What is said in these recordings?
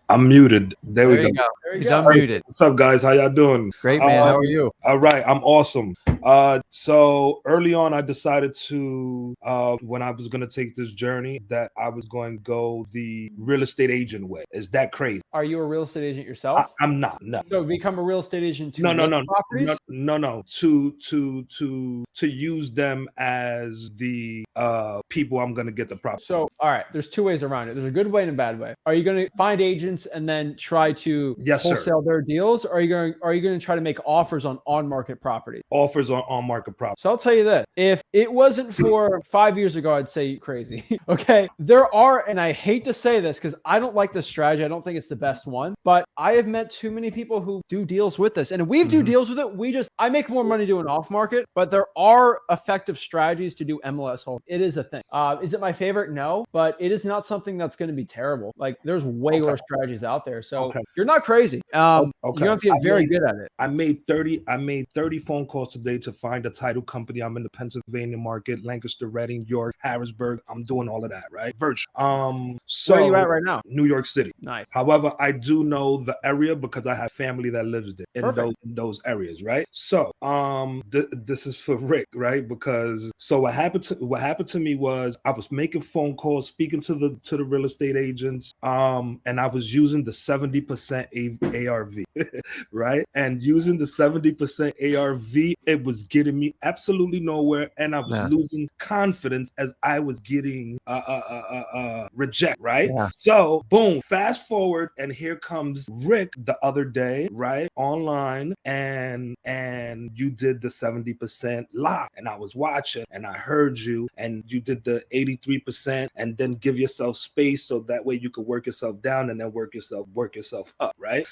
I'm muted. There we There you go. go. He's unmuted. What's up, guys? How y'all doing? Great, man. How are you? All right, I'm awesome. So early on, I decided to, when I was going to take this journey, that I was going to go the real estate agent way. Is that crazy? Are you a real estate agent yourself? I'm not. No. So become a real estate agent to No. properties? No. To use them as the people I'm going to get the property. So, all right, there's two ways around it. There's a good way and a bad way. Are you going to find agents and then try to wholesale their deals? Or are you going to try to make offers on market property? Offers on market property. So I'll tell you this. If it wasn't for 5 years ago, I'd say you're crazy. Okay. There are, and I hate to say this because I don't like this strategy. I don't think it's the best one, but I have met too many people who do deals with this. And if we do deals with it, I make more money doing off market, but there are effective strategies to do MLS hold. It is a thing. Is it my favorite? No, but it is not something that's going to be terrible. Like there's way worse strategies out there. So you're not crazy. You have to get very good at it. I made 30 phone calls today to find a title company. I'm in the Pennsylvania market, Lancaster, Reading, York, Harrisburg. I'm doing all of that, right? Virtual. So where are you at right now? New York City. Nice. However, I do know the area because I have family that lives there in those areas, right? So this is for Rick, right? Because so what happened to me was I was making phone calls, speaking to the real estate agents, and I was using the 70% ARV, right? And using the 70% ARV, it was getting me absolutely nowhere, and I was losing confidence as I was getting reject, right? Yeah. So boom, fast forward, and here comes Rick the other day, right? Online, and you did the 70% live, and I was watching, and I heard you, and you did the 83%, and then give yourself space so that way you could work yourself down and then work yourself up, right?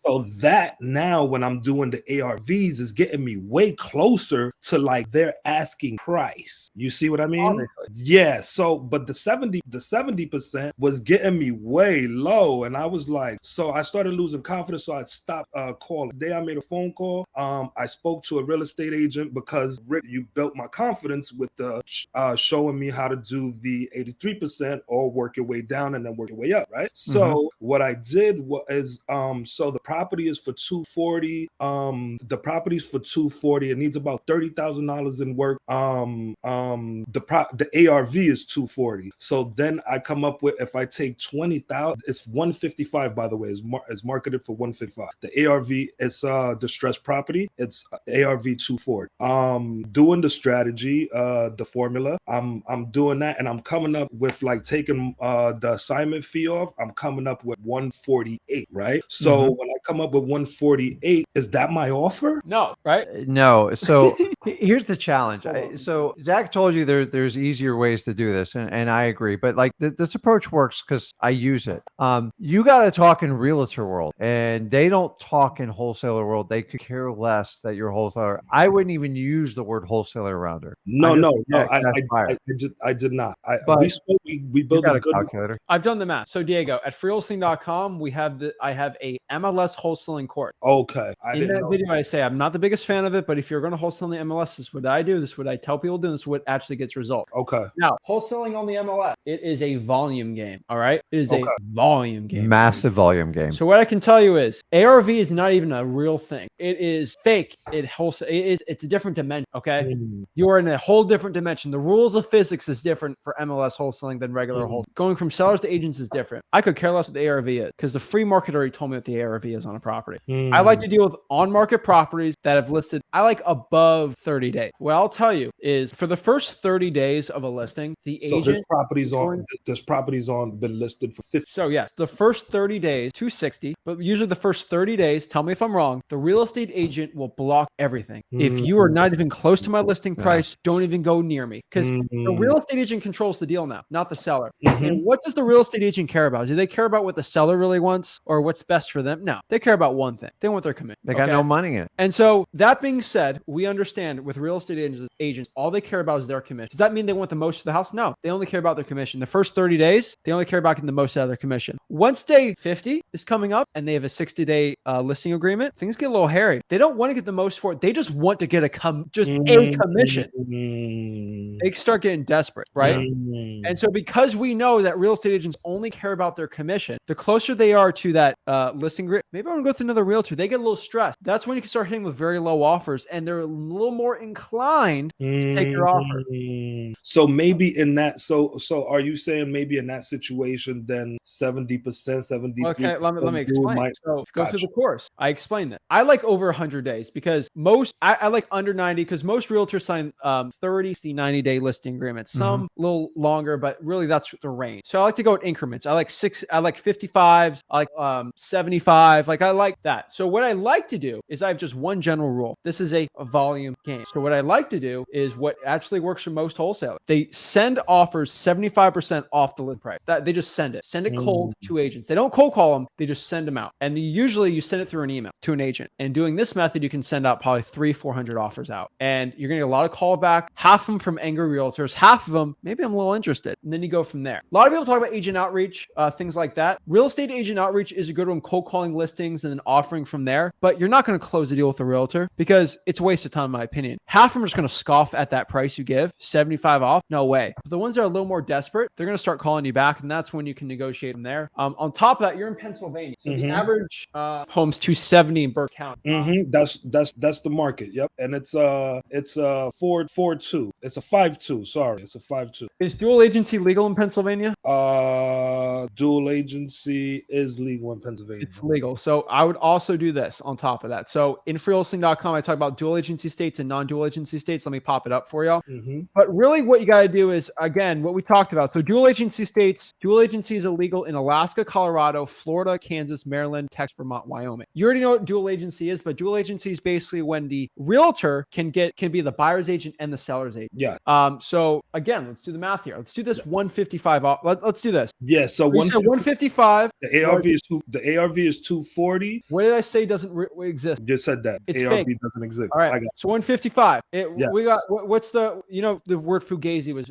So that now when I'm doing the ARVs is getting me way closer to like their asking price. You see what I mean? Obviously. Yeah. So, but the 70% was getting me way low, and I was like, so I started losing confidence. So I stopped calling. The day I made a phone call, I spoke to a real estate agent because Rick, you built my confidence with the showing me how to do the 83% or work your way down and then work your way up, right? So what I did was, so the property is for $240. The property's for $240. It needs about $30,000 in work. The ARV is $240. So then I come up with, if I take 20,000, it's $155. By the way, it's marketed for $155. The ARV is distressed property. It's ARV $240. Doing the strategy, the formula. I'm doing that, and I'm coming up with like taking the assignment fee off. I'm coming up with $148, right? So when I come up with $148, is that my offer? No, right? No. So here's the challenge. So Zach told you there's easier ways to do this, and I agree. But like this approach works because I use it. You got to talk in realtor world, and they don't talk in wholesaler world. They could care less that you're a wholesaler. I wouldn't even use the word wholesaler around her. No. I did not. We built a good calculator. I've done the math. So Diego, at freewholesaling.com, I have a MLS wholesaling course. Okay. In that video, I say I'm not the biggest fan of it, but if you're going to wholesale on the MLS, this is what I do. This is what I tell people to do. This is what actually gets results. Okay. Now, wholesaling on the MLS, it is a volume game. All right. It is a volume game. Massive volume game. So what I can tell you is ARV is not even a real thing. It is fake. It's a different dimension. Okay. You are in a whole different dimension. The rules of physics is different for MLS wholesaling than regular wholesaling. Going from sellers to agents is different. I could care less what the ARV is because the free market already told me what the ARV is on a property. I like to deal with on-market properties that have listed. I like above 30 days. What I'll tell you is for the first 30 days of a listing, the agent. So this property's on been listed for 50. So yes, the first 30 days, 260, but usually the first 30 days, tell me if I'm wrong, the real estate agent will block everything. If you are not even close to my listing price, don't even go near me because the real estate agent controls the deal now, not the seller. And what does the real estate agent care about? Do they care about what the seller really wants or what's best for them? No, They care about one thing. They want their commission. They got no money in it. And so that being said, we understand with real estate agents, all they care about is their commission. Does that mean they want the most for the house? No, they only care about their commission. The first 30 days, they only care about getting the most out of their commission. Once day 50 is coming up and they have a 60-day listing agreement, things get a little hairy. They don't want to get the most for it. They just want to get a commission. They start getting desperate, right? And so because we know that real estate agents only care about their commission, the closer they are to that listing agreement, maybe I want to go through another realtor. They get a little stressed. That's when you can start hitting with very low offers, and they're a little more inclined to take your offer. So maybe in that, so are you saying maybe in that situation, then 70%, 73%? Okay, let me explain. So go through the course. I explained that. I like over 100 days because I like under 90 because most realtors sign 30, 90-day listing agreements. Some a little longer, but really that's the range. So I like to go in increments. I like 55s. I like 75. Like I like that. So what I like to do is I have just one general rule. This is a volume game. So what I like to do is what actually works for most wholesalers. They send offers 75% off the list price. That they just send it cold to agents. They don't cold call them. They just send them out. And usually you send it through an email to an agent. And doing this method, you can send out probably 300-400 offers out. And you're going to get a lot of callback, half of them from angry realtors, half of them, maybe I'm a little interested. And then you go from there. A lot of people talk about agent outreach, things like that. Real estate agent outreach is a good one, cold calling listings and then offering from there. But you're not going to close a deal with a realtor because it's a waste of time, in my opinion. Half of them are just going to scoff at that price you give, 75 off. No way. But the ones that are a little more desperate, they're going to start calling you back. And that's when you can negotiate them there. On top of that, you're in Pennsylvania. So the average home's 270 in Burke County. That's the market. Yep. And it's 4.2. It's a 5.2. Sorry. It's a 5.2. Is dual agency legal in Pennsylvania? Dual agency is legal in Pennsylvania. It's legal. So I would also do this on top of that. So in freewholesaling.com, I talk about dual agency states and non-dual agency states. Let me pop it up for y'all. But really what you got to do is, again, what we talked about. So dual agency states, dual agency is illegal in Alaska, Colorado, Florida, Kansas, Maryland, Texas, Vermont, Wyoming. You already know what dual agency is, but dual agency is basically when the realtor can be the buyer's agent and the seller's agent. Yeah. So again, let's do the math here. Let's do this 155 off. Let's do this. Yeah. So 155. The ARV is 240. What did I say doesn't exist? You just said that. It's ARV fake. doesn't exist. All right. So 155. Yes. We got what's the the word fugazi was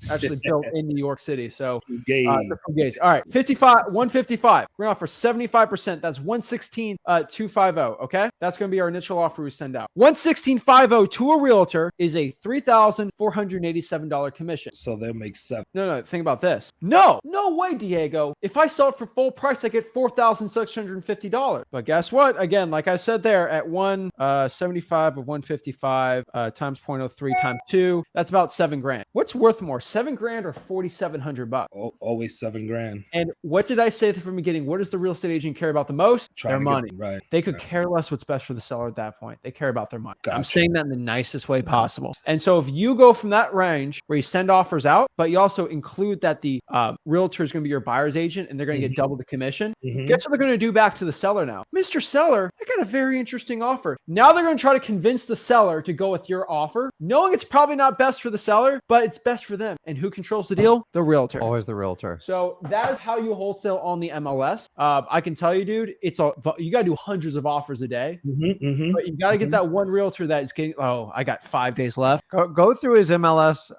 actually built in New York City. So fugazi. All right. 155. We're gonna offer 75%. That's 116,250. Okay. That's gonna be our initial offer we send out. 116,550 to a realtor is a $3,487 commission. So they'll make $7. No. Think about this. No way, Diego. If I sell it for full price, I get $4,650. But guess what? Again, like I said there, at 175 of 155 times 0.03 times 2, that's about $7,000. What's worth more, $7,000 or $4,700? Always $7,000. And what did I say from the beginning? What does the real estate agent care about the most? Their money. Right. They could care less what's best for the seller at that point. They care about their money. Gotcha. I'm saying that in the nicest way possible. And so if you go from that range where you send offers out, but you also include that the realtor is going to be your buyer's agent and they're going to get double the commission, guess what they're going to do back to the seller now? Mr. Seller, I got a very interesting offer. Now they're going to try to convince the seller to go with your offer, knowing it's probably not best for the seller, but it's best for them. And who controls the deal? The realtor. Always the realtor. So that is how you wholesale on the MLS. I can tell you, dude, you got to do hundreds of offers a day, but you got to get that one realtor that is getting, I got 5 days left. Go through his MLS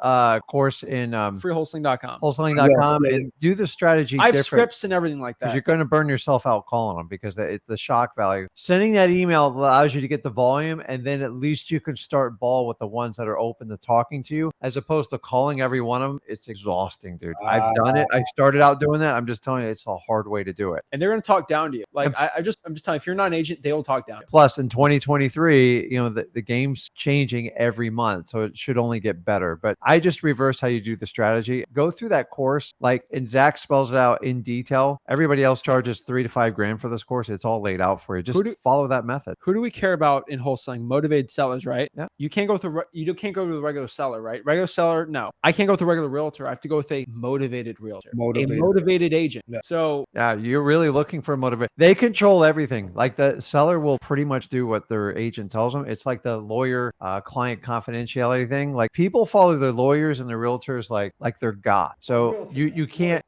course in freewholesaling.com. Wholesaling.com and do the strategy I have different. scripts and everything like that. You're going to burn yourself out calling them because it's the shock value. Sending that email allows you to get the volume, and then at least you can start ball with the ones that are open to talking to you, as opposed to calling every one of them. It's exhausting, dude. I've done it. I started out doing that. I'm just telling you, it's a hard way to do it. And they're going to talk down to you. Like I'm just telling you, if you're not an agent, they will talk down to you. Plus, in 2023, the game's changing every month, so it should only get better. But I just reverse how you do the strategy. Go through that course, and Zach spells it out in detail. Everybody else charges $3,000 to $5,000 for this course. It's all laid out for you. Just follow that method. Who do we care about in wholesaling? Motivated sellers, right? Yeah. You can't go with can't go to the regular seller, right? Regular seller, no. I can't go with the regular realtor. I have to go with a motivated realtor, a motivated agent. Yeah. So yeah, you're really looking for a motivation. They control everything. Like the seller will pretty pretty much do what their agent tells them. It's like the lawyer client confidentiality thing. Like people follow their lawyers and their realtors like they're God. So you can't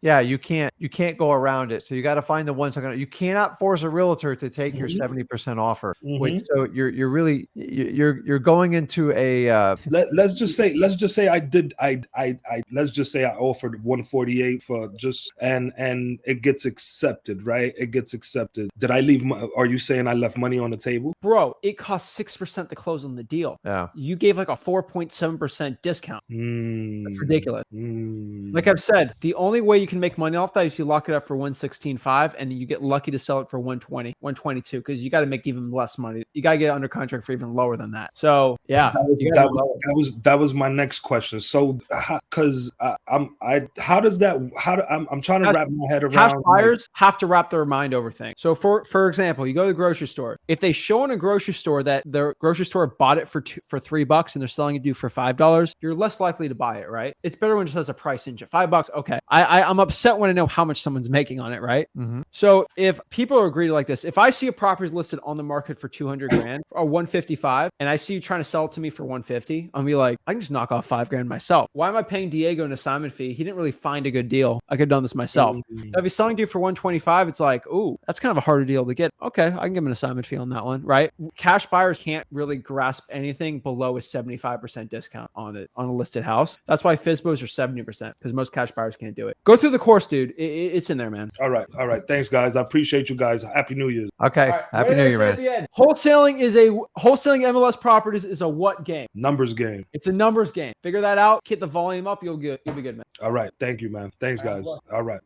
go around it. So you got to find the ones that are gonna. You cannot force a realtor to take your 70% offer. So you're going into a let's just say I offered 148 for just and it gets accepted, right? It gets accepted. Did I leave? Are you saying I left money on the table? Bro, it costs 6% to close on the deal. Yeah. You gave like a 4.7% discount. That's ridiculous. Like I've said, the only way you can make money off that is you lock it up for 116.5 and you get lucky to sell it for 120, 122, because you got to make even less money. You got to get it under contract for even lower than that. So yeah, that was my next question. So because I'm trying to wrap my head around. Cash buyers have to wrap their mind over things. So for example, you go to the grocery store. If they show in a grocery store that the grocery store bought it for $3 and they're selling it to you for $5, you're less likely to buy it, right? It's better when it just has a price engine. $5, okay. I'm upset when I know how much someone's making on it, right? So if people are agreed like this, if I see a property listed on the market for 200 grand or 155, and I see you trying to sell it to me for 150, I'll be like, I can just knock off 5 grand myself. Why am I paying Diego an assignment fee? He didn't really find a good deal. I could have done this myself. Now, if he's selling to you for 125, it's like, ooh, that's kind of a harder deal to get. Okay, I can give him an assignment fee on that one, right? Cash buyers can't really grasp anything below a 75% discount on a listed house. That's why FSBOs are 70%, because most cash buyers can't do it. Go through the course, dude. It's in there, man. All right. Thanks, guys. I appreciate you guys. Happy New Year. Okay. Right, Happy New Year, man. Wholesaling MLS properties is a what game? Numbers game. It's a numbers game. Figure that out. Get the volume up. You'll be good, man. All right. Thank you, man. Thanks, guys. All right.